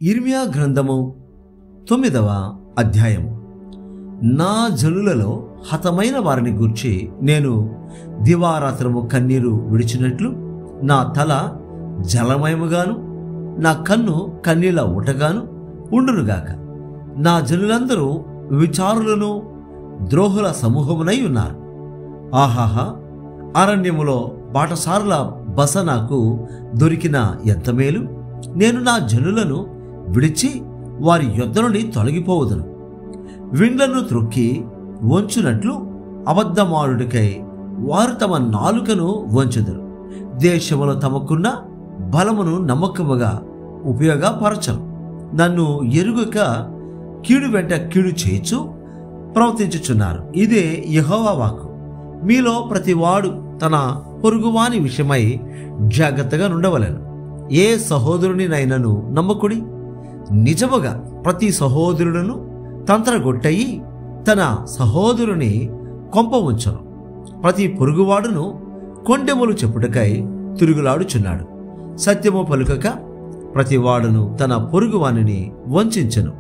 యిర్మీయా గ్రంథము 9వ అధ్యాయము. నా జనులలో హతమైన వారిని గూర్చి నేను దివారాత్రము కన్నీరు విడిచినట్లు నా తల జలమయముగాను నా కన్ను కన్నీళ్ళ ఊటగాను ఉండునుగాక. నా జనులందరూ విచారులను ద్రోహుల సమూహమునై ఉన్నారు. ఆహాహా, అరణ్యములో బాటసారుల బస నాకు దొరికిన ఎంత మేలు! నేను నా జనులను విడిచి వారి యొద్ద నుండి తొలగిపోవదును. విండ్లను త్రొక్కి వంచునట్లు అబద్ధమాడుడికై వారు తమ నాలుకను వంచుదురు. దేశములో తమకున్న బలమును నమ్మకముగా ఉపయోగపరచరు. నన్ను ఎరుగక కీడు వెంట కీడు చేయించు ప్రవర్తించుచున్నారు. ఇదే యెహోవా వాక్కు. మీలో ప్రతివాడు తన పొరుగువాని విషయమై జాగ్రత్తగా ఉండవలెను. ఏ సహోదరునినైనను నమ్మకుడి. నిజముగా ప్రతి సహోదరుడును తంత్రగొట్టయి తన సహోదరుని కొంప ఉంచను. ప్రతి పొరుగువాడును కొండెములు చెప్పుటకై తిరుగులాడుచున్నాడు. సత్యము పలుకక ప్రతివాడును తన పొరుగువానిని వంచెను.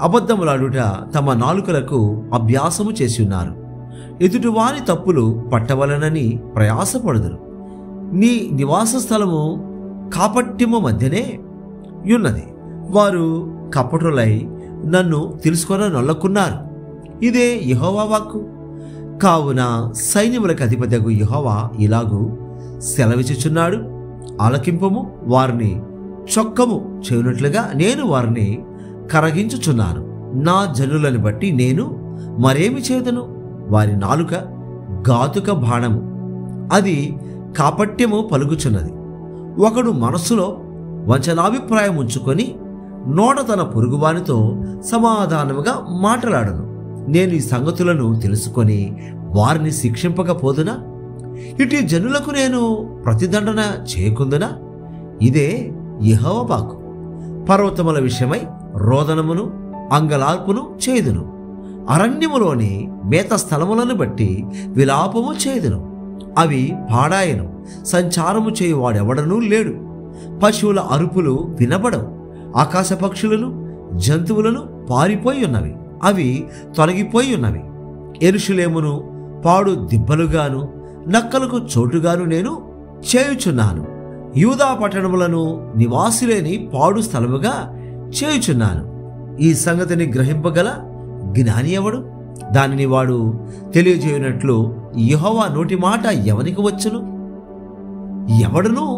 అబద్ధములాడుట తమ నాలుకలకు అభ్యాసము చేసి ఉన్నారు. ఎదుటివాని తప్పులు పట్టవలనని ప్రయాసపడుదురు. నీ నివాస స్థలము కాపట్యము మధ్యనే ఉన్నది. వారు కపటులై నన్ను తెలుసుకొని నొల్లకున్నారు. ఇదే యెహోవా వాక్కు. కావున సైన్యములకు అధిపతియగు యెహోవా ఇలాగు సెలవిచ్చుచున్నాడు, ఆలకింపము. వారిని చొక్కము చేయునట్లుగా నేను వారిని కరగించుచున్నాను. నా జనులను బట్టి నేను మరేమి చేదను? వారి నాలుక ఘాతుక బాణము, అది కాపట్యము పలుకుచున్నది. ఒకడు మనస్సులో వంచనాభిప్రాయం ఉంచుకొని నోట తన పొరుగువానితో సమాధానముగా మాట్లాడను. నేను ఈ సంగతులను తెలుసుకొని వారిని శిక్షింపకపోదునా? ఇటు జనులకు నేను ప్రతిదండన చేయకుందునా? ఇదే యెహోవా వాక్కు. పర్వతముల విషయమై రోదనమును అంగలార్పును చేదును. అరణ్యములోని మేత స్థలములను బట్టి విలాపము చేదును. అవి పాడాయను. సంచారము చేయువాడెవడనూ లేడు. పశువుల అరుపులు వినబడవు. ఆకాశ పక్షులను జంతువులను పారిపోయి ఉన్నవి. అవి తొలగిపోయి ఉన్నవి. యెరూషలేమును పాడు దిబ్బలుగాను నక్కలకు చోటుగాను నేను చేయుచున్నాను. యూదా పట్టణములను నివాసులేని పాడు స్థలముగా చేయుచున్నాను. ఈ సంగతిని గ్రహింపగల జ్ఞాని ఎవడు? దానిని వాడు తెలియజేయునట్లు యెహోవా నోటి మాట ఎవనికి వచ్చును? ఎవడును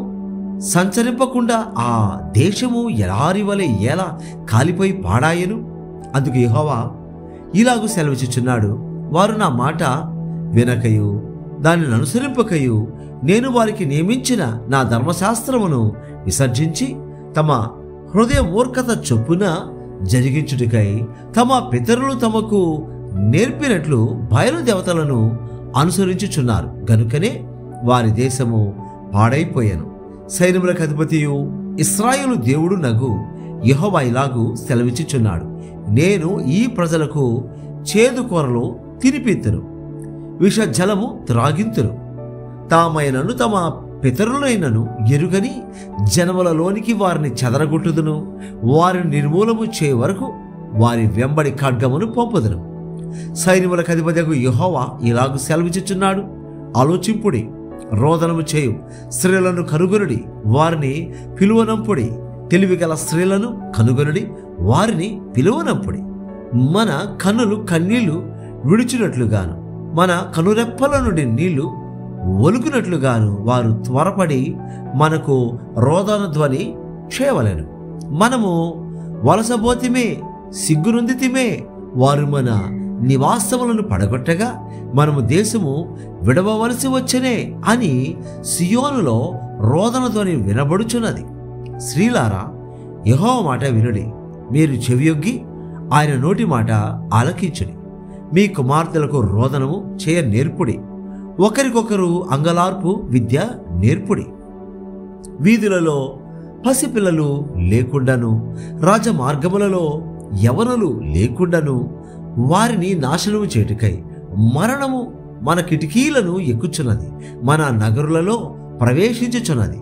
సంచరింపకుండా ఆ దేశము ఎడారి వలె ఎలా కాలిపోయి పాడాయను? అందుకు యెహోవా ఇలాగు సెలవిచ్చుచున్నాడు, వారు నా మాట వినకయు దానిని అనుసరింపకయు నేను వారికి నియమించిన నా ధర్మశాస్త్రమును విసర్జించి తమ హృదయ మూర్ఖత చొప్పున జరిగించుటకై తమ పితరులు తమకు నేర్పినట్లు బయలుదేవతలను అనుసరించుచున్నారు. గనుకనే వారి దేశము పాడైపోయాను. సైన్యములకు అధిపతియు ఇశ్రాయేలు దేవుడు నగు యెహోవా ఇలాగు సెలవిచ్చుచున్నాడు, నేను ఈ ప్రజలకు చేదు కూరలు తినిపిత్తును, విష జలము త్రాగింతును. తామైనను తమ పితరులైనను ఎరుగని జనములలోనికి వారిని చెదరగొట్టుదును. వారిని నిర్మూలము చేయ వరకు వారి వెంబడి ఖడ్గమును పంపుదును. సైన్యములకు అధిపతియగు యెహోవా ఇలాగు సెలవిచ్చుచున్నాడు, ఆలోచింపుడి, రోదనము చేయు స్త్రీలను కనుగొనుడి, వారిని పిలువనంపుడి. తెలివిగల స్త్రీలను కనుగొనుడి, వారిని పిలువనంపుడి. మన కన్నులు కన్నీళ్లు విడిచినట్లుగాను మన కనురెప్పల నుండి నీళ్లు ఒలుకునట్లుగాను వారు త్వరపడి మనకు రోదన ధ్వని చేయవలెను. మనము వలసబోతిమే, సిగ్గునొందితిమే. వారు మన నివాసములను పడగొట్టగా మనము దేశము విడవవలసి వచ్చనే అని సియోనులో రోదన ధ్వని వినబడుచున్నది. స్త్రీలారా, యెహోవా మాట వినుడి. మీరు చెవియొగ్గి ఆయన నోటి మాట ఆలకించుడి. మీ కుమార్తెలకు రోదనము చేయ నేర్పుడి. ఒకరికొకరు అంగలార్పు విద్య నేర్పుడి. వీధులలో పసిపిల్లలు లేకుండాను రాజమార్గములలో యవనులు లేకుండాను వారిని నాశనము చేటుకై మరణము మన కిటికీలను ఎక్కుచున్నది, మన నగరులలో ప్రవేశించుచున్నది.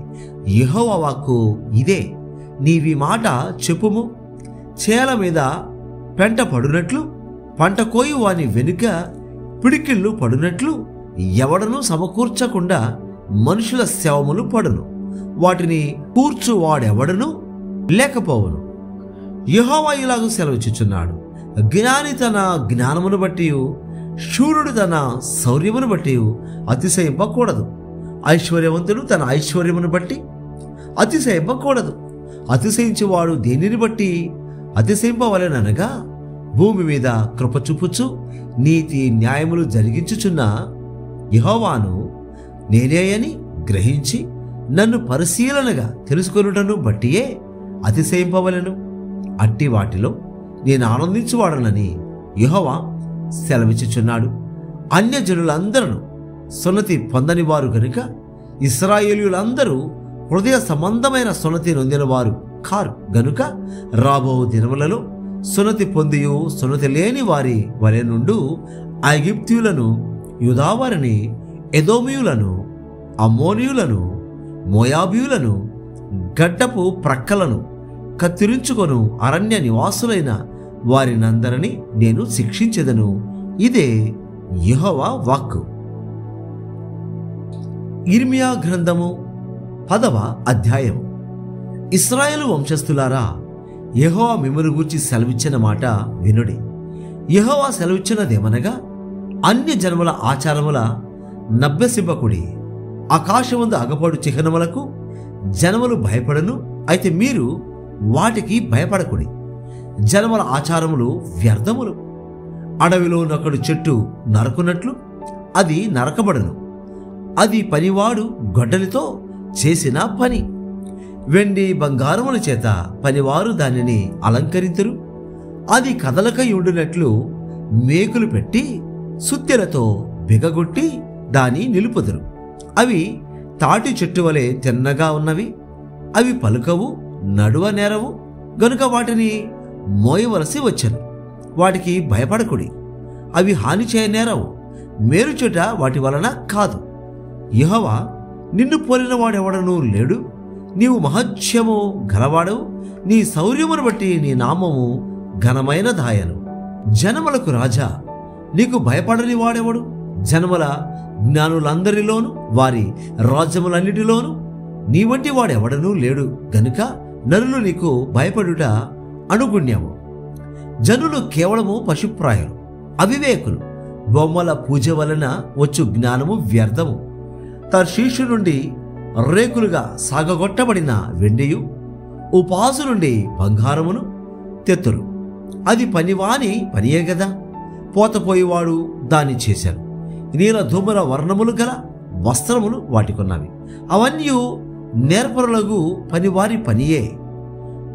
యెహోవా వాక్కు ఇదే. నీవి మాట చెప్పుము. చేల మీద పెంట పడునట్లు, పంట కోయి వాని వెనుక పిడికిళ్ళు పడునట్లు ఎవడనూ సమకూర్చకుండా మనుషుల శవములు పడును. వాటిని కూర్చువాడెవడను లేకపోవును. యెహోవా ఇలాగూ సెలవిచ్చుచున్నాడు, జ్ఞాని తన జ్ఞానమును బట్టి, శూరుడు తన శౌర్యమును బట్టి అతిశయింపకూడదు. ఐశ్వర్యవంతుడు తన ఐశ్వర్యమును బట్టి అతిశయింపకూడదు. అతిశయించువాడు దేనిని బట్టి అతిశయింపవలెననగా, భూమి మీద కృప చూపుచు నీతి న్యాయములు జరిగించుచున్న యెహోవాను నేనే అని గ్రహించి నన్ను పరిశీలనగా తెలుసుకొనుటను బట్టియే అతిశయింపవలెను. అట్టి వాటిలో నేను ఆనందించువాడనని యెహోవా సెలవిచ్చుచున్నాడు. అన్యజనులందరూ సున్నతి పొందని వారు గనుక ఇశ్రాయేలీయులందరూ హృదయ సంబంధమైన సున్నతి నొందిన వారు కారు గనుక రాబో దినములలో సున్నతి పొందియు సున్నతి లేని వారి వలె నుండు ఐగుప్తీయులను, యూదావారిని, ఎదోమీయులను, అమ్మోనీయులను, మోయాబీయులను, గడ్డపు ప్రక్కలను కత్తిరించుకొను అరణ్య నివాసులైన వారినందరినీ నేను శిక్షించెదను. ఇదే యెహోవా వాక్కు. యిర్మీయా గ్రంథము 10వ అధ్యాయము. ఇశ్రాయేలు వంశస్థులారా, యెహోవా మిమ్మును గూర్చి సెలవిచ్చిన మాట వినుడి. యెహోవా సెలవిచ్చినదేమనగా, అన్య జన్మల ఆచారముల నభ్యసింపకుడి. ఆకాశమందు అగపడు చిహ్నములకు జనములు భయపడను, అయితే మీరు వాటికి భయపడకుడి. జనముల ఆచారములు వ్యర్థములు. అడవిలో నొకడు చెట్టు నరకున్నట్లు అది నరకబడును. అది పనివాడు గొడ్డలితో చేసిన పని. వెండి బంగారముల చేత పనివారు దానిని అలంకరింతురు. అది కదలకై ఉండునట్లు మేకులు పెట్టి సుత్తెలతో బిగగొట్టి దాని నిలుపుదురు. అవి తాటి చెట్టు వలె తిన్నగా ఉన్నవి. అవి పలుకవు, నడువ నేరవు గనుక వాటిని మోయవలసి వచ్చను. వాటికి భయపడకుడి. అవి హాని చేయనేరవు, మేలుచోట వాటి వలన కాదు. యెహోవా నిన్ను పోలిన వాడెవడనూ లేడు. నీవు మహత్యము గలవాడవు. నీ శౌర్యమును బట్టి నీ నామము ఘనమైన దాయను. జనములకు రాజా, నీకు భయపడని వాడెవడు? జనముల జ్ఞానులందరిలోను వారి రాజ్యములన్నిటిలోనూ నీ వంటి వాడెవడనూ లేడు గనుక నరులు నీకు భయపడుట అనుగుణ్యము. జనులు కేవలము పశుప్రాయులు, అవివేకులు. బొమ్మల పూజ వలన వచ్చు జ్ఞానము వ్యర్థము. తర్షీషు నుండి రేకులుగా సాగగొట్టబడిన వెండియు, ఉపాసు నుండి బంగారమును తెత్తురు. అది పనివాని పనియే గదా. పోతపోయేవాడు దాన్ని చేశాడు. నీల ధూమర వర్ణములు గల వస్త్రములు వాటికున్నవి. అవన్నీ నేర్పరులకు పనివారి పనియే.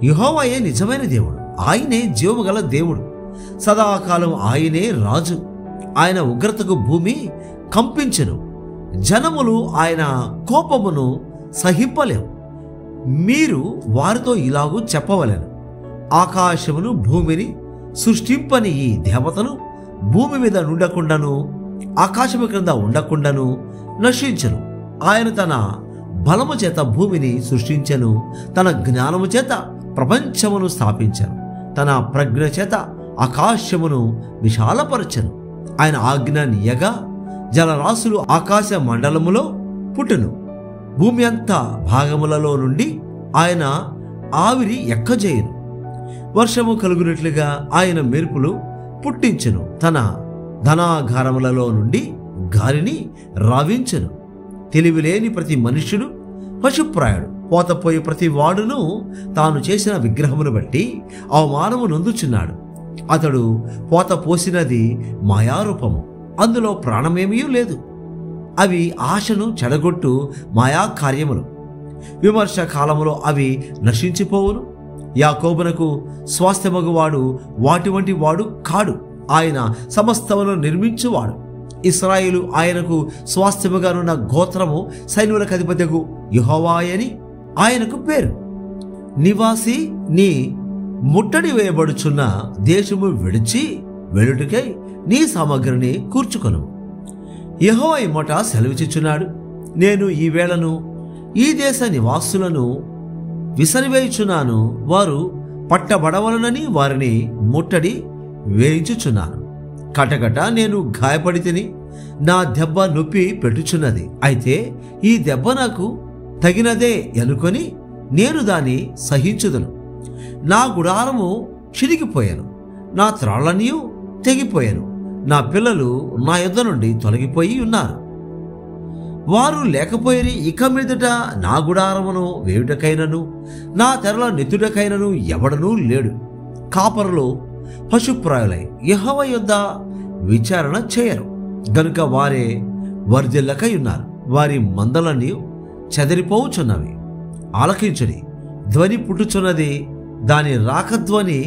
యెహోవాయే నిజమైన దేవుడు. ఆయనే జీవము గల దేవుడు. సదాకాలం ఆయనే రాజు. ఆయన ఉగ్రతకు భూమి కంపించెను. జనములు ఆయన కోపమును సహింపలేవు. మీరు వారితో ఇలాగూ చెప్పవలెను, ఆకాశమును భూమిని సృష్టింపని ఈ దేవతలు భూమి మీద నుండకుండాను ఆకాశము క్రింద ఉండకుండాను నశించను. ఆయన తన బలము చేత భూమిని సృష్టించెను. తన జ్ఞానము చేత ప్రపంచమును స్థాపించెను. తన ప్రజ్ఞ చేత ఆకాశమును విశాలపరచెను. ఆయన ఆజ్ఞ నీయగా జలరాశులు ఆకాశ మండలములో పుట్టును. భూమి అంతా భాగములలో నుండి ఆయన ఆవిరి ఎక్కజేయును. వర్షము కలుగునట్లుగా ఆయన మెరుపులు పుట్టించెను. తన ధనాగారములలో నుండి గాలిని రావించెను. తెలివిలేని ప్రతి మనుష్యుడు పశుప్రాయుడు. పోతపోయి ప్రతి వాడును తాను చేసిన విగ్రహమును బట్టి అవమానము నొందుచున్నాడు. అతడు పోత పోసినది మాయారూపము, అందులో ప్రాణమేమీ లేదు. అవి ఆశను చెడగొట్టు మాయా కార్యములు. విమర్శ కాలములో అవి నశించిపోవును. యాకోబునకు స్వాస్థ్యమగువాడు వాటి వంటి వాడు కాడు. ఆయన సమస్తమును నిర్మించువాడు. ఇశ్రాయేలు ఆయనకు స్వాస్థ్యముగానున్న గోత్రము, సైన్యులకు అధిపతియగు యెహోవాయని ఆయనకు పేరు. నివాసి నీ ముట్టడి వేయబడుచున్న దేశము విడిచి వెలుటికై నీ సామగ్రిని కూర్చుకొను. యెహోవా ఇమ్మట సెలవిచ్చుచున్నాడు, నేను ఈ వేళను ఈ దేశ నివాసులను విసరివేయుచున్నాను. వారు పట్టబడవలనని వారిని ముట్టడి వేయించుచున్నాను. కటకట నేను గాయపడి తిని నా దెబ్బ నొప్పి పెట్టుచున్నది. అయితే ఈ దెబ్బ నాకు తగినదే అనుకొని నేను దాన్ని సహించుదును. నా గుడారము చిరిగిపోయాను, నా త్రాళ్ళన్నీ తెగిపోయాను. నా పిల్లలు నా యొద్ద నుండి తొలగిపోయి ఉన్నారు. వారు లేకపోయి ఇక మీదట నా గుడారమును వేయుటకైనను నా తెరల నెత్తుటకైనను ఎవడనూ లేడు. కాపరులు పశుప్రాయులై యెహోవా యొద్ద విచారణ చేయరు గనుక వారే వర్ధిల్లకై ఉన్నారు. వారి మందలన్నీ చెదిరిపోవుచున్నవి. ఆలకించుడి, ధ్వని పుట్టుచున్నది, దాని రాకధ్వని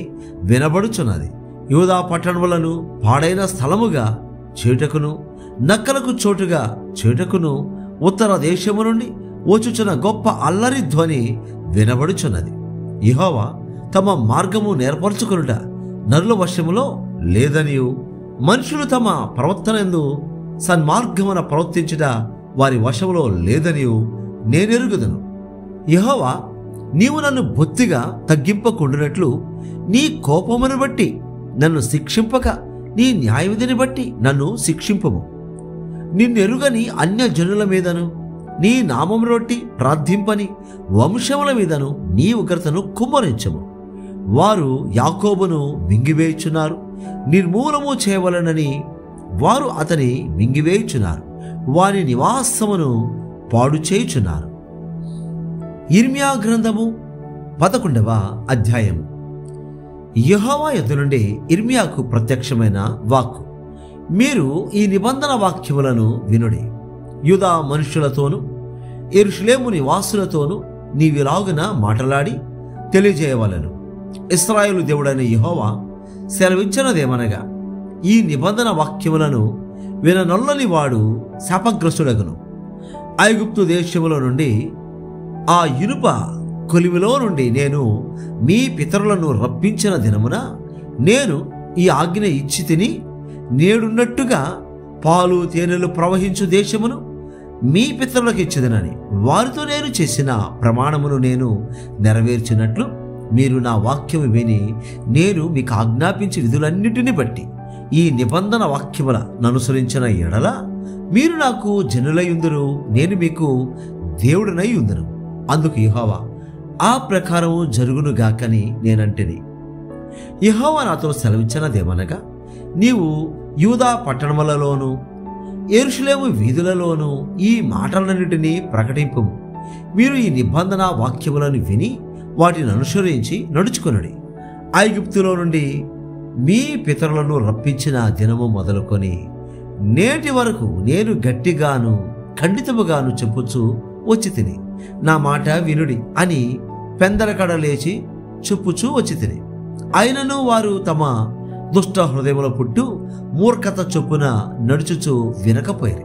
వినబడుచున్నది. యూదా పట్టణములను పాడైన స్థలముగా చేయుటకును నక్కలకు చోటుగా చేయుటకును ఉత్తర దేశము నుండి వచ్చుచున్న గొప్ప అల్లరి ధ్వని వినబడుచున్నది. యెహోవా తమ మార్గము నేర్పరచుకొనుట నరుల వశములో లేదనియు, మనుషులు తమ ప్రవర్తనందు సన్మార్గమున ప్రవర్తించుట వారి వశములో లేదనియు నేనెరుగుదును. యెహోవా, నీవు నన్ను బొత్తిగా తగ్గింపకుండునట్లు నీ కోపమును బట్టి నన్ను శిక్షింపక నీ న్యాయవిధిని బట్టి నన్ను శిక్షింపము. నిన్నెరుగని అన్యజనుల మీదను నీ నామమును బట్టి ప్రార్థింపని వంశముల మీదను నీ ఉగ్రతను కుమ్మరించము. వారు యాకోబును మింగివేయుచున్నారు, నిర్మూలము చేయవలనని వారు అతని మింగివేయుచున్నారు, వారి నివాసమును పాడు చేయుచున్నారు. యిర్మీయా గ్రంథము 11వ అధ్యాయము. యెహోవా యొద్ద నుండి యిర్మీయాకు ప్రత్యక్షమైన వాక్కు. మీరు ఈ నిబంధన వాక్యములను వినుడి. యూదా మనుష్యులతోనూ యెరూషలేము నివాసులతోనూ నీవిలాగున మాటలాడి తెలియజేయవలెను. ఇశ్రాయేలు దేవుడైన యెహోవా సెలవిచ్చినదేమనగా, ఈ నిబంధన వాక్యములను విననొల్లని వాడు శాపగ్రస్తుడగును. ఐగుప్తు దేశములో నుండి, ఆ ఇనుప కొలిమిలో నుండి నేను మీ పితరులను రప్పించిన దినమున నేను ఈ ఆజ్ఞ ఇచ్చి తిని, నేడున్నట్టుగా పాలు తేనెలు ప్రవహించు దేశమును మీ పితరులకు ఇచ్చిదనని వారితో నేను చేసిన ప్రమాణమును నేను నెరవేర్చినట్లు మీరు నా వాక్యము విని నేను మీకు ఆజ్ఞాపించి విధులన్నిటిని బట్టి ఈ నిబంధన వాక్యముల ననుసరించిన ఎడల మీరు నాకు జనులయుందురు, నేను మీకు దేవుడనై ఉందును. అందుకు యెహోవా, ఆ ప్రకారము జరుగునుగాకని నేనంటిని. యెహోవా నాతో సెలవిచ్చినదేమనగా, నీవు యూదా పట్టణములలోను యెరూషలేము వీధులలోను ఈ మాటలన్నిటినీ ప్రకటింపుము. మీరు ఈ నిబంధన వాక్యములను విని వాటిని అనుసరించి నడుచుకొనుడి. ఐగుప్తులో నుండి మీ పితరులను రప్పించిన దినము మొదలుకొని నేటి వరకు నేను గట్టిగాను ఖండితముగాను చెప్పుచు వచ్చి తిని, నా మాట వినుడి అని పెందలకడ లేచి చెప్పుచూ వచ్చి తిని. అయినను వారు తమ దుష్ట హృదయముల పుట్టు మూర్ఖత చొప్పున నడుచుచు వినకపోయిరి,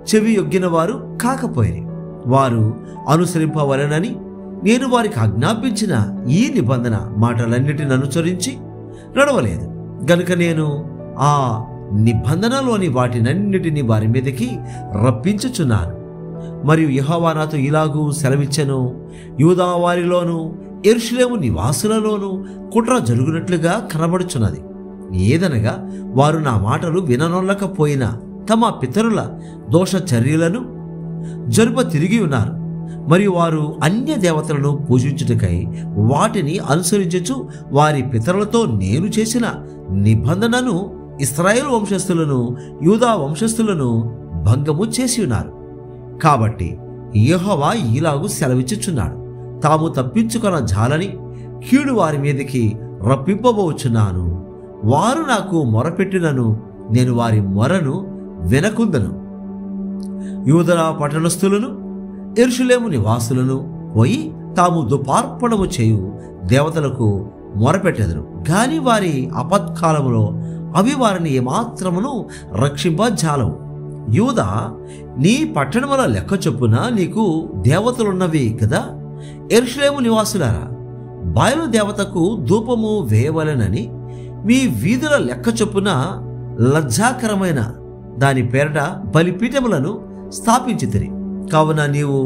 చెవి యొగ్గిన వారు కాకపోయిరి. వారు అనుసరింపవలెనని నేను వారికి ఆజ్ఞాపించిన ఈ నిబంధన మాటలన్నిటిని అనుసరించి నడవలేదు గనుక నేను ఆ నిబంధనలోని వాటినన్నిటినీ వారి మీదకి రప్పించుచున్నాను. మరియు యెహోవా నాతో ఇలాగూ సెలవిచ్చెను, యూదా వారిలోను యెరూషలేము నివాసులలోను కుట్ర జరుగునట్లుగా కనబడుచున్నది. ఏదనగా వారు నా మాటలు విననొల్లకపోయినా తమ పితరుల దోష చర్యలను జరుప తిరిగి ఉన్నారు. మరియు వారు అన్య దేవతలను పూజించుటకై వాటిని అనుసరించుచు వారి పితరులతో నేను చేసిన నిబంధనను ఇశ్రాయేలు వంశస్థులను యూదా వంశస్థులను భంగము చేసి ఉన్నారు. కాబట్టి యెహోవా ఇలాగు సెలవిచ్చుచున్నాడు, తాము తప్పించుకొన జాలని కీడు వారి మీదకి రప్పింపబోచున్నాను. వారు నాకు మొరపెట్టినను నేను వారి మొరను వినకుందను. యూదా పట్టణస్థులను యెరూషలేము నివాసులను పోయి తాము దుపార్పణము చేయు దేవతలకు మొరపెట్టెదరు. గాని వారి ఆపత్కాలములో అవి వారిని ఏమాత్రమును రక్షింపజాలవు. యూదా, నీ పట్టణముల లెక్క చొప్పున నీకు దేవతలున్నవి కదా. యెరూషలేము నివాసులారా, బయలు దేవతకు ధూపము వేయవలెనని మీ వీధుల లెక్క చొప్పున లజ్జాకరమైన దాని పేరట బలిపీఠములను స్థాపించితిరి. కావున నీవు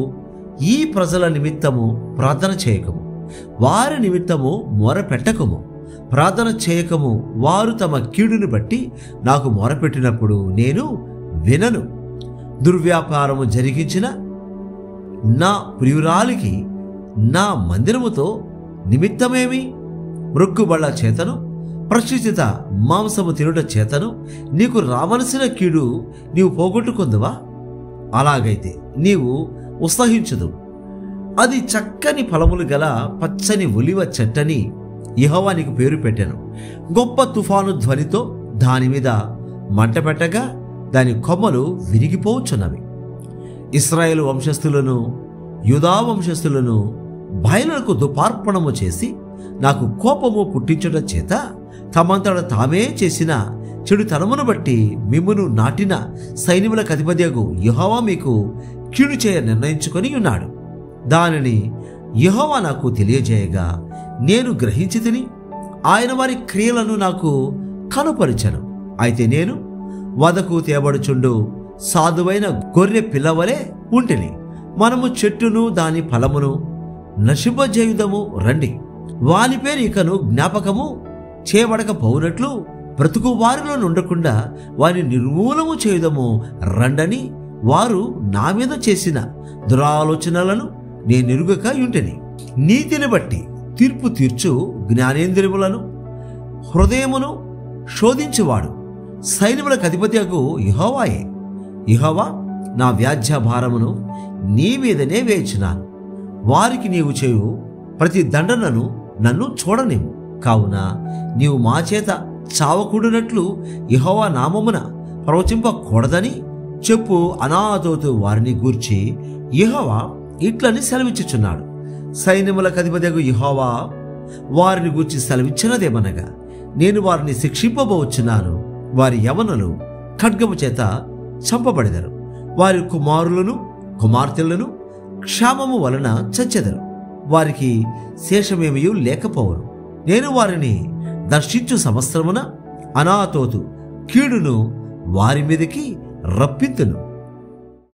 ఈ ప్రజల నిమిత్తము ప్రార్థన చేయకము. వారి నిమిత్తము మొరపెట్టకము, ప్రార్థన చేయకము. వారు తమ కీడుని బట్టి నాకు మొరపెట్టినప్పుడు నేను వినను. దుర్వ్యాపారము జరిగించిన నా ప్రియురాలికి నా మందిరముతో నిమిత్తమేమి? మృక్కుబళ్ళ చేతను ప్రశ్చిత మాంసము తినుట చేతను నీకు రావలసిన కీడు నీవు పోగొట్టుకుందువా? అలాగైతే నీవు ఉత్సహించదు. అది చక్కని ఫలములు గల పచ్చని ఒలివ చెట్టని యెహోవా నీకు పేరు పెట్టెను. గొప్ప తుఫాను ధ్వనితో దాని మీద మంట పెట్టగా దాని కొమ్మలు విరిగిపోవచ్చున్నవి. ఇశ్రాయేలు వంశస్థులను యూదా వంశస్థులను బయలులకు దుపార్పణము చేసి నాకు కోపము పుట్టించుట చేత తమంతట తామే చేసిన చెడుతనమును బట్టి మిమ్మును నాటిన సైన్యములకు అధిపతియగు యెహోవా మీకు కీడు చేయ నిర్ణయించుకొని ఉన్నాడు. దానిని యెహోవా నాకు తెలియజేయగా నేను గ్రహించి తిని ఆయన వారి క్రియలను నాకు కనుపరిచెను. అయితే నేను వదకు తేబడుచుండు సాధువైన గొర్రె పిల్లవలే ఉంటిని. మనము చెట్టును దాని ఫలమును నశింపజేయుదము రండి. వాని పేరు ఇకను జ్ఞాపకము చేయబడకపోవునట్లు బ్రతుకు వారిలో నుండకుండా వారిని నిర్మూలము చేయుదము రండని వారు నా మీద చేసిన దురాలోచనలను నేనెరుగక యుంటిని. నీతిని బట్టి తీర్పు తీర్చు జ్ఞానేంద్రియములను హృదయమును శోధించువాడు సైన్యములకు అధిపతియగు యెహోవాయే. యెహోవా నా వ్యాజ్య భారమును నీ మీదనే వేయించినాను. వారికి నీవు చేయు ప్రతి దండనను నన్ను చూడనివ్వు. కావున నీవు మా చేత చావకూడనట్లు యెహోవా నామమున ప్రవచింపకూడదని చెప్పు. అనాథోతు వారిని గూర్చి యెహోవా ఇట్లని సెలవిచ్చుచున్నాడు. సైన్యములకు అధిపతియగు యెహోవా వారిని గూర్చి సెలవిచ్చినదేమనగా, నేను వారిని శిక్షింపబోచున్నాను. వారి యవనులు ఖడ్గము చేత చంపబడెదరు. వారి కుమారులను కుమార్తెలను క్షామము వలన చచ్చెదరు. వారికి శేషమేమీ లేకపోవరు. నేను వారిని దర్శించు సంవత్సరమున అనాతోతు కీడును వారి మీదకి రప్పింతును.